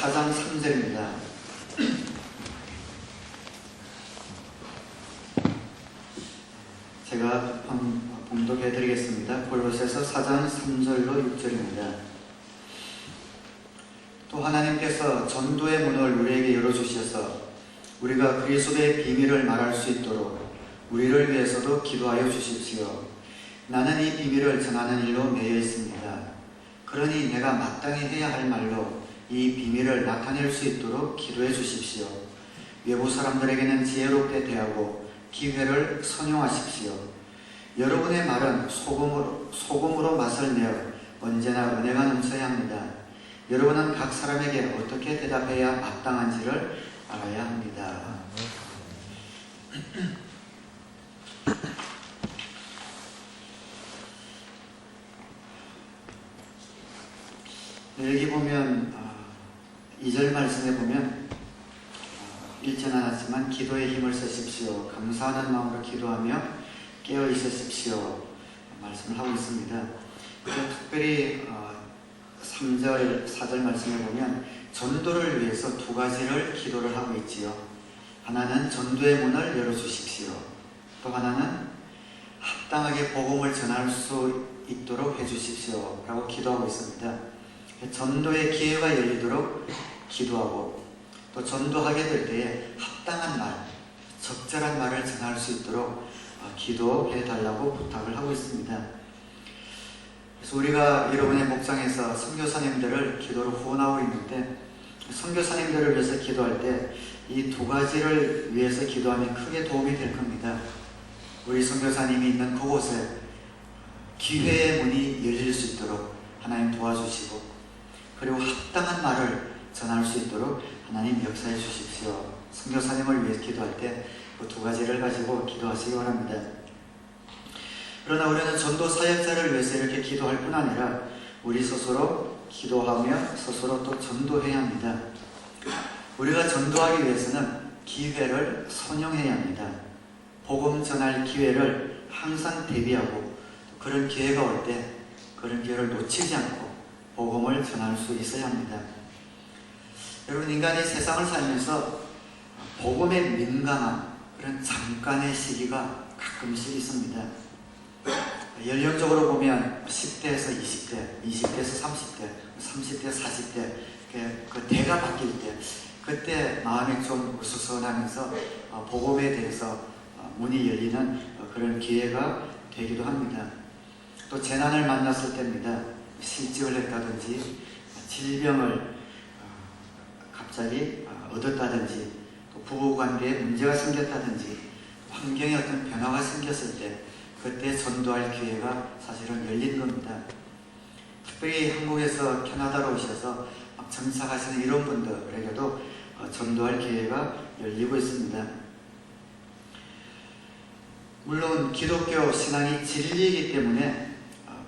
4장 3절입니다. 제가 봉독해 드리겠습니다. 골로새서 4장 3절로 6절입니다. 또 하나님께서 전도의 문을 우리에게 열어주셔서 우리가 그리스도의 비밀을 말할 수 있도록 우리를 위해서도 기도하여 주십시오. 나는 이 비밀을 전하는 일로 매여 있습니다. 그러니 내가 마땅히 해야 할 말로 이 비밀을 나타낼 수 있도록 기도해 주십시오. 외부 사람들에게는 지혜롭게 대하고 기회를 선용하십시오. 여러분의 말은 소금으로 맛을 내어 언제나 은혜가 넘쳐야 합니다. 여러분은 각 사람에게 어떻게 대답해야 마땅한지를 알아야 합니다. 여기 보면 2절 말씀에 보면 읽지는 않았지만 기도에 힘을 쓰십시오. 감사하는 마음으로 기도하며 깨어 있으십시오. 말씀을 하고 있습니다. 특별히 3절, 4절 말씀에 보면 전도를 위해서 두 가지를 기도를 하고 있지요. 하나는 전도의 문을 열어주십시오. 또 하나는 합당하게 복음을 전할 수 있도록 해주십시오 라고 기도하고 있습니다. 전도의 기회가 열리도록 기도하고 또 전도하게 될 때에 합당한 말, 적절한 말을 전할 수 있도록 기도해 달라고 부탁을 하고 있습니다. 그래서 우리가 여러분의 목장에서 선교사님들을 기도로 후원하고 있는데 선교사님들을 위해서 기도할 때 이 두 가지를 위해서 기도하면 크게 도움이 될 겁니다. 우리 선교사님이 있는 그곳에 기회의 문이 열릴 수 있도록 하나님 도와주시고 그리고 합당한 말을 전할 수 있도록 하나님 역사해 주십시오. 선교사님을 위해 기도할 때 그 두 가지를 가지고 기도하시기 바랍니다. 그러나 우리는 전도 사역자를 위해서 이렇게 기도할 뿐 아니라 우리 스스로 기도하며 스스로 또 전도해야 합니다. 우리가 전도하기 위해서는 기회를 선용해야 합니다. 복음 전할 기회를 항상 대비하고 그런 기회가 올 때 그런 기회를 놓치지 않고 복음을 전할 수 있어야 합니다. 여러분, 인간이 세상을 살면서 복음에 민감한 그런 잠깐의 시기가 가끔씩 있습니다. 연령적으로 보면 10대에서 20대, 20대에서 30대, 30대, 40대 그 대가 바뀔 때 그때 마음이 좀 으스스하면서 복음에 대해서 문이 열리는 그런 기회가 되기도 합니다. 또 재난을 만났을 때입니다. 실직을 했다든지 질병을 갑자기 얻었다든지 또 부부관계에 문제가 생겼다든지 환경에 어떤 변화가 생겼을 때 그때 전도할 기회가 사실은 열린 겁니다. 특별히 한국에서 캐나다로 오셔서 정착하시는 이런 분들에게도 전도할 기회가 열리고 있습니다. 물론 기독교 신앙이 진리이기 때문에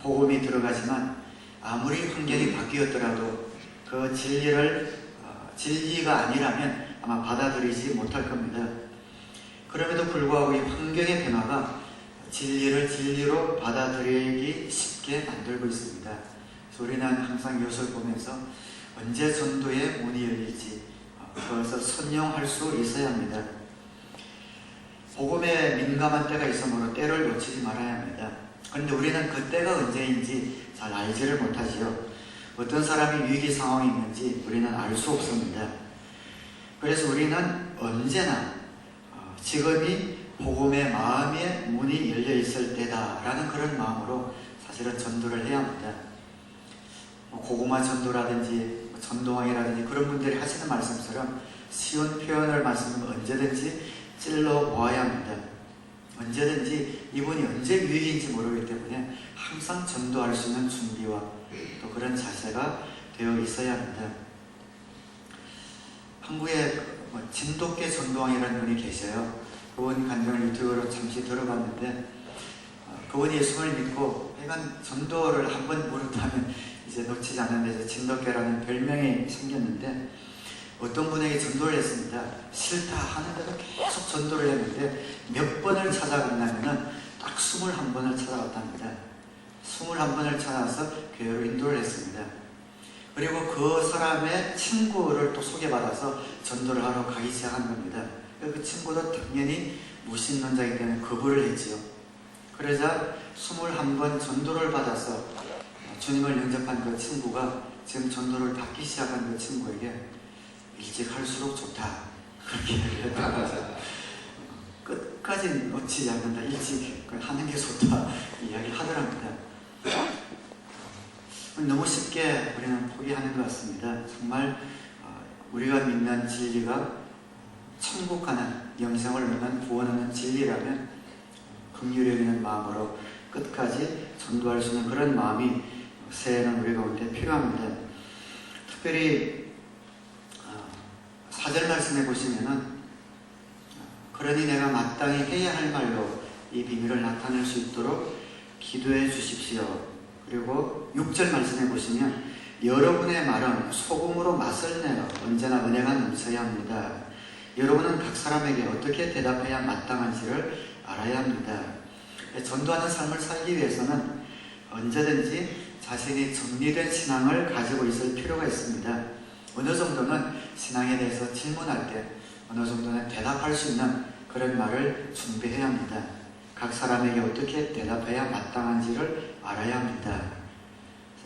복음이 들어가지만 아무리 환경이 바뀌었더라도 그 진리가 아니라면 아마 받아들이지 못할 겁니다. 그럼에도 불구하고 이 환경의 변화가 진리를 진리로 받아들이기 쉽게 만들고 있습니다. 그래서 우리는 항상 이것을 보면서 언제 전도의 문이 열릴지 그것을 선용할 수 있어야 합니다. 복음에 민감한 때가 있으므로 때를 놓치지 말아야 합니다. 그런데 우리는 그 때가 언제인지 잘 알지를 못하지요. 어떤 사람이 위기 상황이 있는지 우리는 알 수 없습니다. 그래서 우리는 언제나 지금이 복음의 마음의 문이 열려 있을 때다라는 그런 마음으로 사실은 전도를 해야 합니다. 고구마 전도라든지 전도왕이라든지 그런 분들이 하시는 말씀처럼 쉬운 표현을 말씀은 언제든지 찔러 보아야 합니다. 언제든지 이분이 언제 위기인지 모르기 때문에 항상 전도할 수 있는 준비와 또 그런 자세가 되어 있어야 합니다. 한국에 진돗개 전도왕이라는 분이 계셔요. 그분 간증을 유튜브로 잠시 들어봤는데 그분이 예수를 믿고 하여간 전도를 한번 무릇하면 이제 놓치지 않는데 진돗개라는 별명이 생겼는데 어떤 분에게 전도를 했습니다. 싫다 하는데도 계속 전도를 했는데 몇 번을 찾아갔냐면 딱 21번을 찾아갔답니다. 21번을 찾아서 교회로 인도를 했습니다. 그리고 그 사람의 친구를 또 소개받아서 전도를 하러 가기 시작한 겁니다. 그 친구도 당연히 무신론자이기 때문에 거부를 했지요. 그러자 21번 전도를 받아서 주님을 영접한 그 친구가 지금 전도를 받기 시작한 그 친구에게 일찍 할수록 좋다, 그렇게 얘기했던 거죠. 끝까지 놓치지 않는다, 일찍 하는 게 좋다 이야기를 하더랍니다. 너무 쉽게 우리는 포기하는 것 같습니다. 정말 우리가 믿는 진리가 천국 가는, 영생을 얻는, 구원 얻는 진리라면 긍휼히 여기는 마음으로 끝까지 전도할 수 있는 그런 마음이 새해는 우리 가운데 필요합니다. 특별히 4절 말씀해 보시면은 그러니 내가 마땅히 해야 할 말로 이 비밀을 나타낼 수 있도록 기도해 주십시오. 그리고 6절 말씀해 보시면 여러분의 말은 소금으로 맛을 내어 언제나 은혜가 넘쳐야 합니다. 여러분은 각 사람에게 어떻게 대답해야 마땅한지를 알아야 합니다. 전도하는 삶을 살기 위해서는 언제든지 자신이 정리된 신앙을 가지고 있을 필요가 있습니다. 어느 정도는 신앙에 대해서 질문할 때 어느 정도는 대답할 수 있는 그런 말을 준비해야 합니다. 각 사람에게 어떻게 대답해야 마땅한지를 알아야 합니다.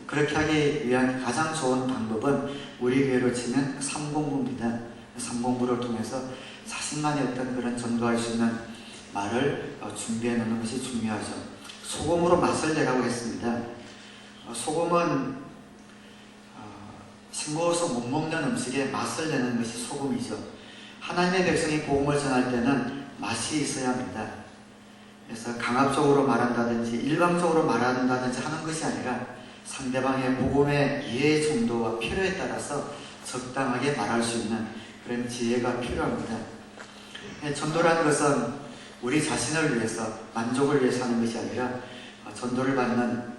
그렇게 하기 위한 가장 좋은 방법은 우리 교회로 치면 삼공부입니다. 삼공부를 통해서 자신만의 어떤 그런 전도할 수 있는 말을 준비해 놓는 것이 중요하죠. 소금으로 맛을 내라고 했습니다. 소금은 싱거워서 못 먹는 음식에 맛을 내는 것이 소금이죠. 하나님의 백성이 복음을 전할 때는 맛이 있어야 합니다. 그래서 강압적으로 말한다든지 일방적으로 말한다든지 하는 것이 아니라 상대방의 복음의 이해 정도와 필요에 따라서 적당하게 말할 수 있는 그런 지혜가 필요합니다. 전도라는 것은 우리 자신을 위해서, 만족을 위해서 하는 것이 아니라 전도를 받는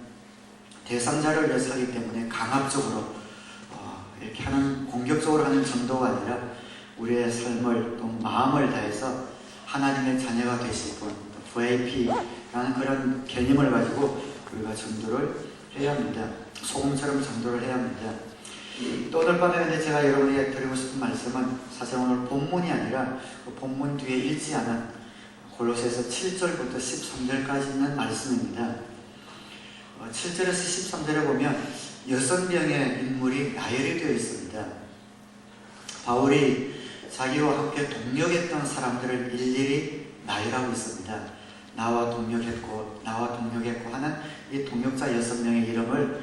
대상자를 위해서 하기 때문에 강압적으로 이렇게 하는, 공격적으로 하는 전도가 아니라 우리의 삶을 또 마음을 다해서 하나님의 자녀가 되실 분, VIP라는 그런 개념을 가지고 우리가 전도를 해야 합니다. 소금처럼 전도를 해야 합니다. 또 오늘 밤에 제가 여러분에게 드리고 싶은 말씀은 사실 오늘 본문이 아니라 그 본문 뒤에 읽지 않은 골로새서 7절부터 13절까지 있는 말씀입니다. 7절에서 13절에 보면 6명의 인물이 나열이 되어 있습니다. 바울이 자기와 함께 동력했던 사람들을 일일이 나열하고 있습니다. 나와 동력했고 하는 이 동력자 6명의 이름을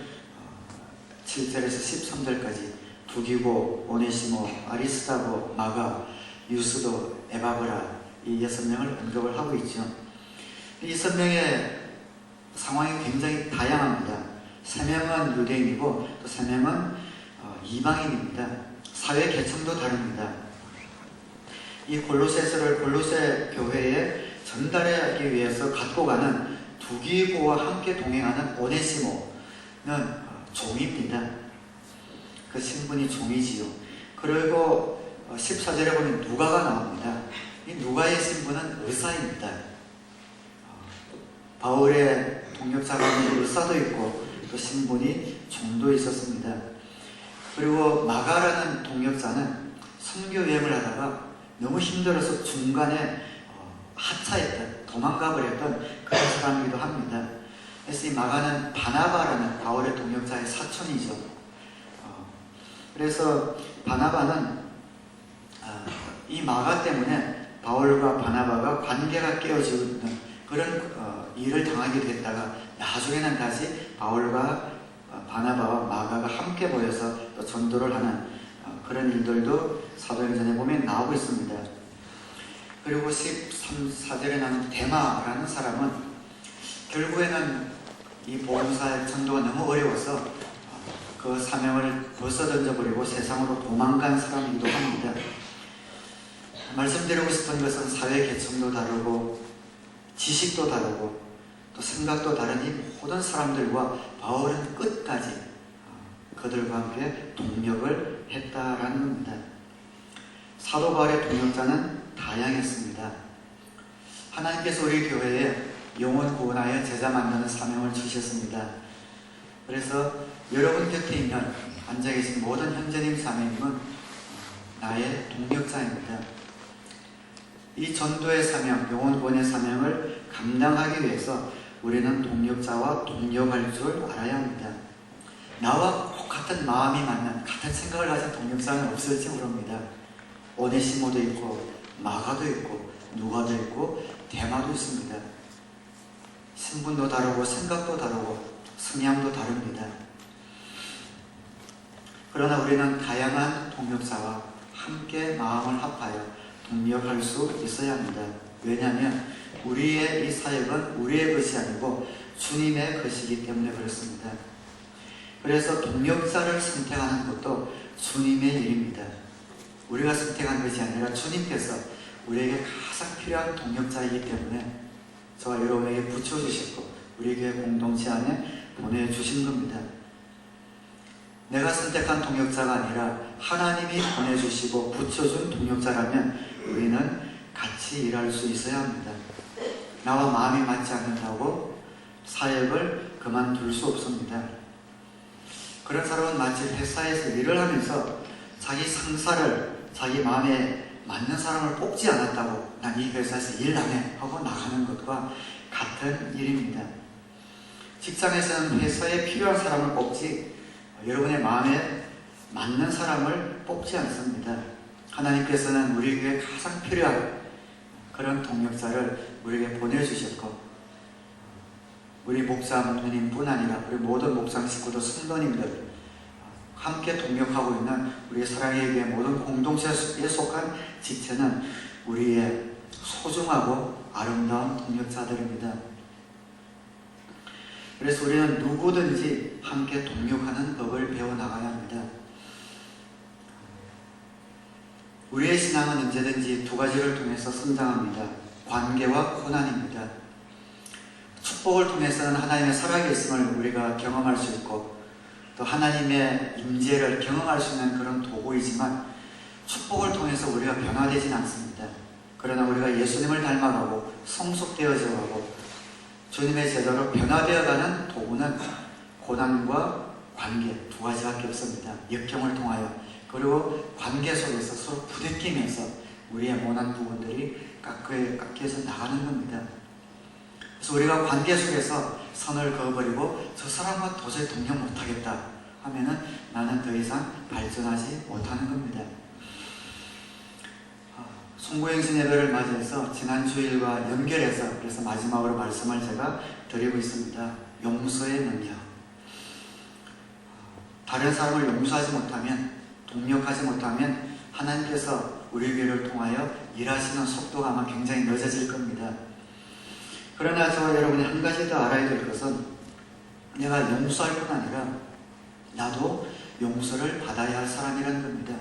7절에서 13절까지 두기고, 오네시모, 아리스다고, 마가, 유스도, 에바브라, 이 6명을 언급을 하고 있죠. 이 6명의 상황이 굉장히 다양합니다. 3명은 유대인이고 또 3명은 이방인입니다. 사회 계층도 다릅니다. 이 골로새 교회에 전달하기 위해서 갖고 가는 두기고와 함께 동행하는 오네시모는 종입니다. 그 신분이 종이지요. 그리고 14절에 보면 누가가 나옵니다. 이 누가의 신분은 의사입니다. 바울의 동력자 가운데 의사도 있고 또 신분이 종도 있었습니다. 그리고 마가라는 동력자는 선교 여행을 하다가 너무 힘들어서 중간에 하차했던, 도망가 버렸던 그런 사람이기도 합니다. 그래서 이 마가는 바나바라는 바울의 동력자의 사촌이죠. 그래서 바나바는 이 마가 때문에 바울과 바나바가 관계가 깨어지는 그런 일을 당하게 됐다가 나중에는 다시 바울과 바나바와 마가가 함께 모여서 또 전도를 하는 그런 일들도 사도행전에 보면 나오고 있습니다. 그리고 13사절에 나오는 데마라는 사람은 결국에는 이 복음사의 전도가 너무 어려워서 그 사명을 벌써 던져버리고 세상으로 도망간 사람이기도 합니다. 말씀드리고 싶은 것은 사회 계층도 다르고 지식도 다르고 또 생각도 다른 이 모든 사람들과 바울은 끝까지 그들과 함께 동력을 했다라는 겁니다. 사도 바울의 동력자는 다양했습니다. 하나님께서 우리 교회에 영혼 구원하여 제자 만드는 사명을 주셨습니다. 그래서 여러분 곁에 있는 앉아 계신 모든 형제님, 자매님은 나의 동력자입니다. 이 전도의 사명, 영혼 구원의 사명을 감당하기 위해서 우리는 동력자와 동력할 줄 알아야 합니다. 나와 같은 마음이 맞는, 같은 생각을 가진 동력자는 없을지 모릅니다. 오네시모도 있고 마가도 있고 누가도 있고 데마도 있습니다. 신분도 다르고 생각도 다르고 성향도 다릅니다. 그러나 우리는 다양한 동력자와 함께 마음을 합하여 동력할 수 있어야 합니다. 왜냐하면 우리의 이 사역은 우리의 것이 아니고 주님의 것이기 때문에 그렇습니다. 그래서 동력자를 선택하는 것도 주님의 일입니다. 우리가 선택한 것이 아니라 주님께서 우리에게 가장 필요한 동력자이기 때문에 저와 여러분에게 붙여주셨고 우리 교회 공동체 안에 보내주신 겁니다. 내가 선택한 동력자가 아니라 하나님이 보내주시고 붙여준 동력자라면 우리는 같이 일할 수 있어야 합니다. 나와 마음이 맞지 않는다고 사역을 그만둘 수 없습니다. 그런 사람은 마치 회사에서 일을 하면서 자기 상사를 자기 마음에 맞는 사람을 뽑지 않았다고 난 이 회사에서 일 안 해 하고 나가는 것과 같은 일입니다. 직장에서는 회사에 필요한 사람을 뽑지 여러분의 마음에 맞는 사람을 뽑지 않습니다. 하나님께서는 우리에게 가장 필요한 그런 동력자를 우리에게 보내주셨고 우리 목사님뿐 아니라 우리 모든 목사 식구들, 성도님들 함께 동력하고 있는 우리 사랑의 교회 모든 공동체에 속한 지체는 우리의 소중하고 아름다운 동력자들입니다. 그래서 우리는 누구든지 함께 동력하는 법을 배워나가야 합니다. 우리의 신앙은 언제든지 두 가지를 통해서 성장합니다. 관계와 고난입니다. 축복을 통해서는 하나님의 살아계심을 우리가 경험할 수 있고 또 하나님의 임재를 경험할 수 있는 그런 도구이지만 축복을 통해서 우리가 변화되진 않습니다. 그러나 우리가 예수님을 닮아가고 성숙되어져가고 주님의 제자로 변화되어가는 도구는 고난과 관계 두 가지밖에 없습니다. 역경을 통하여 그리고 관계 속에서 서로 부대끼면서 우리의 모난 부분들이 깎여서 나가는 겁니다. 그래서 우리가 관계 속에서 선을 그어버리고 저 사람과 도저히 동력 못하겠다 하면은 나는 더 이상 발전하지 못하는 겁니다. 송구행신 예배를 맞이해서 지난 주일과 연결해서 그래서 마지막으로 말씀을 제가 드리고 있습니다. 용서의 능력. 다른 사람을 용서하지 못하면 동력하지 못하면 하나님께서 우리 교회를 통하여 일하시는 속도가 아마 굉장히 늦어질 겁니다. 그러나 저와 여러분이 한 가지 더 알아야 될 것은 내가 용서할 뿐 아니라 나도 용서를 받아야 할 사람이라는 겁니다.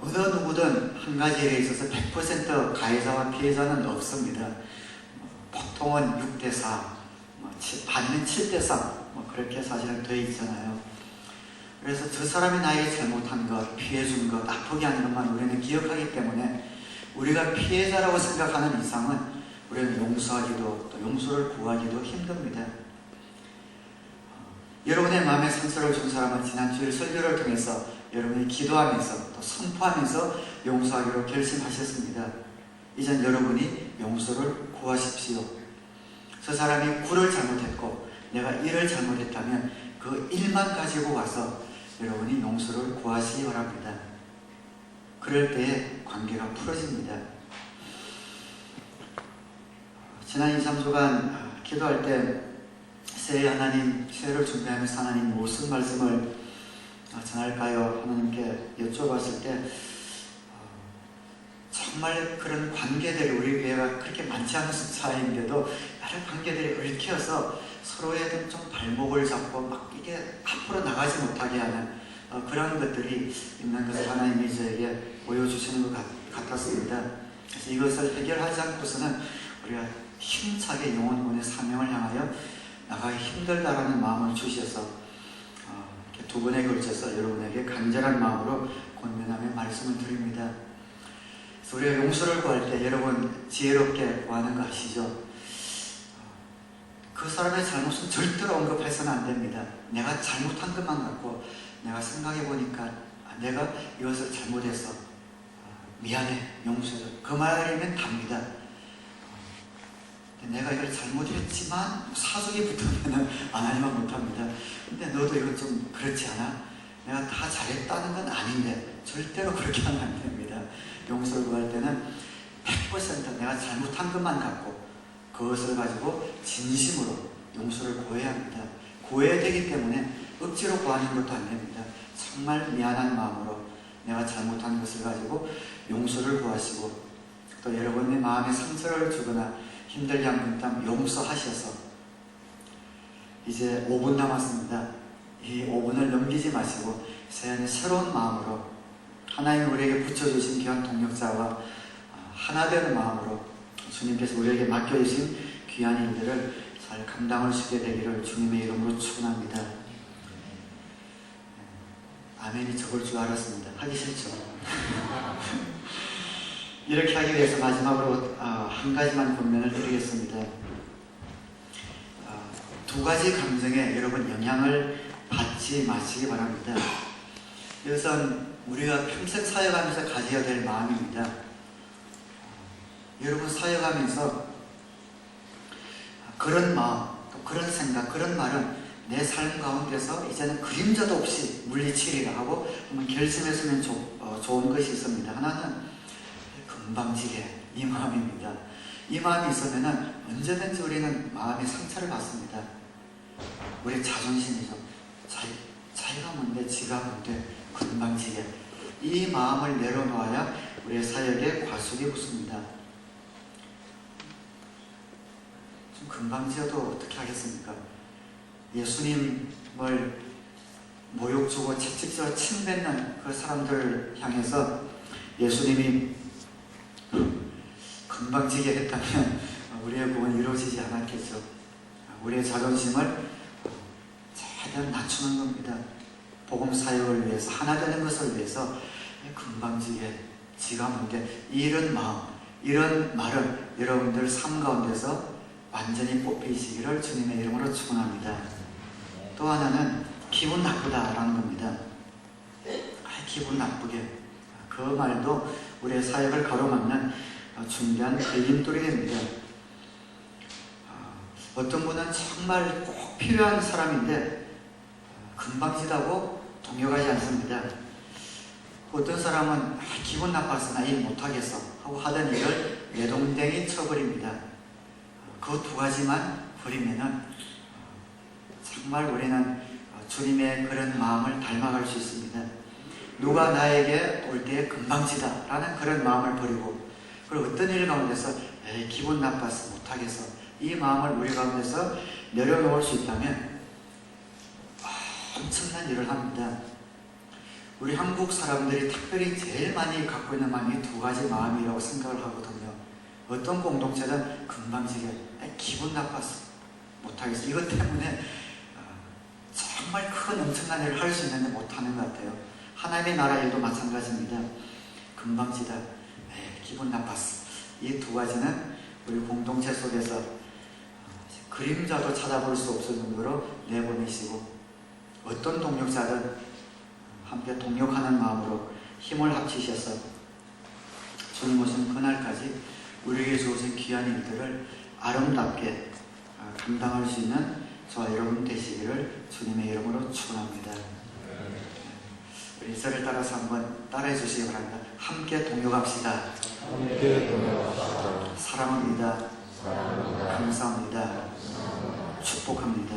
어느 누구든 한 가지 일에 있어서 100% 가해자와 피해자는 없습니다. 보통은 6대4, 받는 7대3 그렇게 사실은 되어 있잖아요. 그래서 저 사람이 나에게 잘못한 것, 피해준 것, 아프게 하는 것만 우리는 기억하기 때문에 우리가 피해자라고 생각하는 이상은 우리는 용서하기도 또 용서를 구하기도 힘듭니다. 여러분의 마음에 상처를 준 사람은 지난 주일 설교를 통해서 여러분이 기도하면서 또 선포하면서 용서하기로 결심하셨습니다. 이젠 여러분이 용서를 구하십시오. 저 사람이 굴을 잘못했고 내가 일을 잘못했다면 그 일만 가지고 와서 여러분이 용서를 구하시기 바랍니다. 그럴 때에 관계가 풀어집니다. 지난 2, 3주간 기도할 때 새해 하나님, 새해를 준비하면서 하나님 무슨 말씀을 전할까요? 하나님께 여쭤봤을 때 정말 그런 관계들이 우리 교회가 그렇게 많지 않은 숫자인데도 여러 관계들이 얽혀서 서로의 좀 발목을 잡고 막 이게 앞으로 나가지 못하게 하는 그런 것들이 있는 것을 하나님이 저에게 보여주시는 것 같았습니다. 그래서 이것을 해결하지 않고서는 우리가 힘차게 영혼군의 사명을 향하여 나가기 힘들다라는 마음을 주셔서 이렇게 두 번에 걸쳐서 여러분에게 간절한 마음으로 권면하며 말씀을 드립니다. 그래서 우리가 용서를 구할 때 여러분 지혜롭게 구하는 거 아시죠? 그 사람의 잘못은 절대로 언급해서는 안 됩니다. 내가 잘못한 것만 갖고 내가 생각해 보니까 내가 이것을 잘못해서 미안해, 용서해. 그 말이면 답니다. 내가 이걸 잘못했지만 사족이 붙으면 안 하지만 못합니다. 근데 너도 이건 좀 그렇지 않아? 내가 다 잘했다는 건 아닌데 절대로 그렇게 하면 안 됩니다. 용서를 구할 때는 100% 내가 잘못한 것만 갖고 그것을 가지고 진심으로 용서를 구해야 합니다. 구해야 되기 때문에 억지로 구하는 것도 안 됩니다. 정말 미안한 마음으로 내가 잘못한 것을 가지고 용서를 구하시고, 또 여러분의 마음에 상처를 주거나 힘들게 한 분 있다면 용서하셔서, 이제 5분 남았습니다. 이 5분을 넘기지 마시고 새로운 마음으로 하나님 우리에게 붙여주신 귀한 동력자와 하나 되는 마음으로 주님께서 우리에게 맡겨주신 귀한 일들을 잘 감당할 수 있게 되기를 주님의 이름으로 축원합니다. 아멘이 적을 줄 알았습니다. 하기 싫죠? 이렇게 하기 위해서 마지막으로 한 가지만 권면을 드리겠습니다. 두 가지 감정에 여러분 영향을 받지 마시기 바랍니다. 이것은 우리가 평생 사역하면서 가져야 될 마음입니다. 여러분 사역하면서 그런 마음, 또 그런 생각, 그런 말은 내 삶 가운데서 이제는 그림자도 없이 물리치리라 하고 한번 결심했으면 좋은 것이 있습니다. 하나는 금방지게 이 마음입니다. 이 마음이 있으면 언제든지 우리는 마음의 상처를 받습니다. 우리 자존심이죠. 자기가 뭔데 지가 뭔데 금방지게 이 마음을 내려놓아야 우리의 사역에 과속이 붙습니다. 좀 금방지어도 어떻게 하겠습니까? 예수님을 모욕 주고 채찍질로 침뱉는 그 사람들을 향해서 예수님이 금방지게 했다면 우리의 구원이 이루어지지 않았겠죠. 우리의 자존심을 최대한 낮추는 겁니다. 복음 사역을 위해서, 하나 되는 것을 위해서 금방지게 지가 뭔데, 이런 마음, 이런 말을 여러분들 삶 가운데서 완전히 뽑히시기를 주님의 이름으로 축원합니다. 또 하나는 기분 나쁘다라는 겁니다. 기분 나쁘게, 그 말도 우리의 사역을 가로막는 중요한 걸림돌이 됩니다. 어떤 분은 정말 꼭 필요한 사람인데 금방지다고 동요하지 않습니다. 어떤 사람은 기분 나빠서 나 일 못하겠어 하고 하던 일을 내동댕이 쳐버립니다. 그 두 가지만 버리면은 정말 우리는 주님의 그런 마음을 닮아갈 수 있습니다. 누가 나에게 올 때에 금방지다 라는 그런 마음을 버리고, 그리고 어떤 일 가운데서 기분 나빠서 못하겠어, 이 마음을 우리 가운데서 내려놓을 수 있다면 엄청난 일을 합니다. 우리 한국 사람들이 특별히 제일 많이 갖고 있는 마음이 두 가지 마음이라고 생각을 하거든요. 어떤 공동체는 금방지게 기분 나빠서 못하겠어, 이것 때문에 정말 큰 엄청난 일을 할 수 있는데 못하는 것 같아요. 하나님의 나라 일도 마찬가지입니다. 금방지다, 기분 나빴어, 이 두 가지는 우리 공동체 속에서 그림자도 찾아볼 수 없을 정도로 내보내시고, 어떤 동력자든 함께 동력하는 마음으로 힘을 합치셔서 주님 오신 그날까지 우리에게 주어진 귀한 일들을 아름답게 감당할 수 있는 저와 여러분 되시기를 주님의 이름으로 축원합니다. 우리 저를 따라서 한번 따라해 주시기 바랍니다. 함께 동역합시다. 함께 동역합시다. 사랑합니다. 사랑합니다. 감사합니다. 축복합니다.